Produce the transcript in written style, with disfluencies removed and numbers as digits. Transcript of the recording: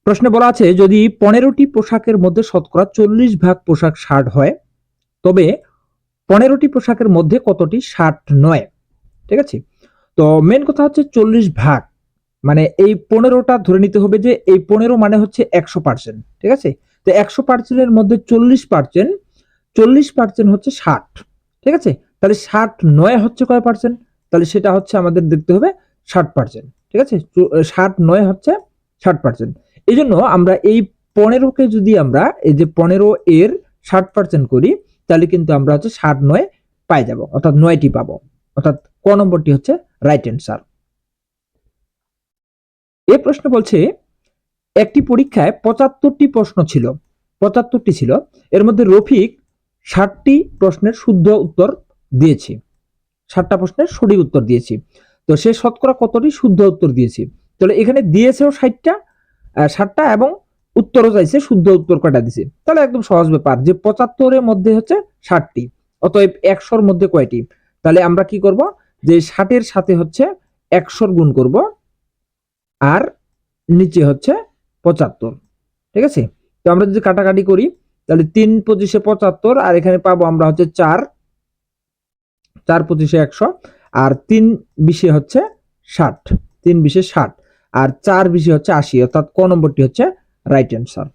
প্রশ্নে বলা আছে যদি 15টি পোশাকের মধ্যে শতকরা 40 ভাগ পোশাক শার্ট হয় তবে 15টি পোশাকের মধ্যে কতটি শার্ট নয়। ঠিক আছে, তো মেন কথা হচ্ছে 40 ভাগ, মানে এই 15টা ধরে নিতে হবে যে এই 15 মানে হচ্ছে 100%। ঠিক আছে, তো 100%-এর মধ্যে 40%, 40% হচ্ছে 60। ঠিক আছে, তাহলে 60 হচ্ছে কয় পার্সেন্ট, তাহলে সেটা হচ্ছে আমাদের দেখতে হবে 60%। ঠিক আছে, 60 হচ্ছে 60%। এই জন্য আমরা এই 15কে যদি আমরা এই যে 15 এর 60% করি তাহলে কিন্তু আমরা হচ্ছে 60 পাই যাব, অর্থাৎ 9টি পাবো, অর্থাৎ ক নম্বরটি হচ্ছে রাইট অ্যান্সার। এই প্রশ্ন বলছে একটি পরীক্ষায় 75টি প্রশ্ন ছিল, 75টি ছিল, এর মধ্যে রফিক 60টি প্রশ্নের শুদ্ধ উত্তর দিয়েছে, 60টা প্রশ্নের সঠিক উত্তর দিয়েছি, তো সে শতকরা কতটি শুদ্ধ উত্তর দিয়েছে। তাহলে এখানে দিয়েছেও 60টা এবং উত্তরও চাইছে, শুদ্ধ উত্তর কয়টা দিছে, তাহলে একদম সহজ ব্যাপার যে 75-এর মধ্যে হচ্ছে 60টি, অতএব 100-র মধ্যে কয়টি, তাহলে আমরা কি করব যে 60-এর সাথে হচ্ছে 100 গুণ করব আর নিচে হচ্ছে 75। ঠিক আছে, তো আমরা যদি কাটাকাটি করি তাহলে 3 25 75 আর এখানে পাবো আমরা হচ্ছে 4, 4 25 100 আর 3 20 হচ্ছে 60, 3 20 60 আর 4 20 হচ্ছে 80, অর্থাৎ ক নম্বরটি হচ্ছে রাইট অ্যান্সার।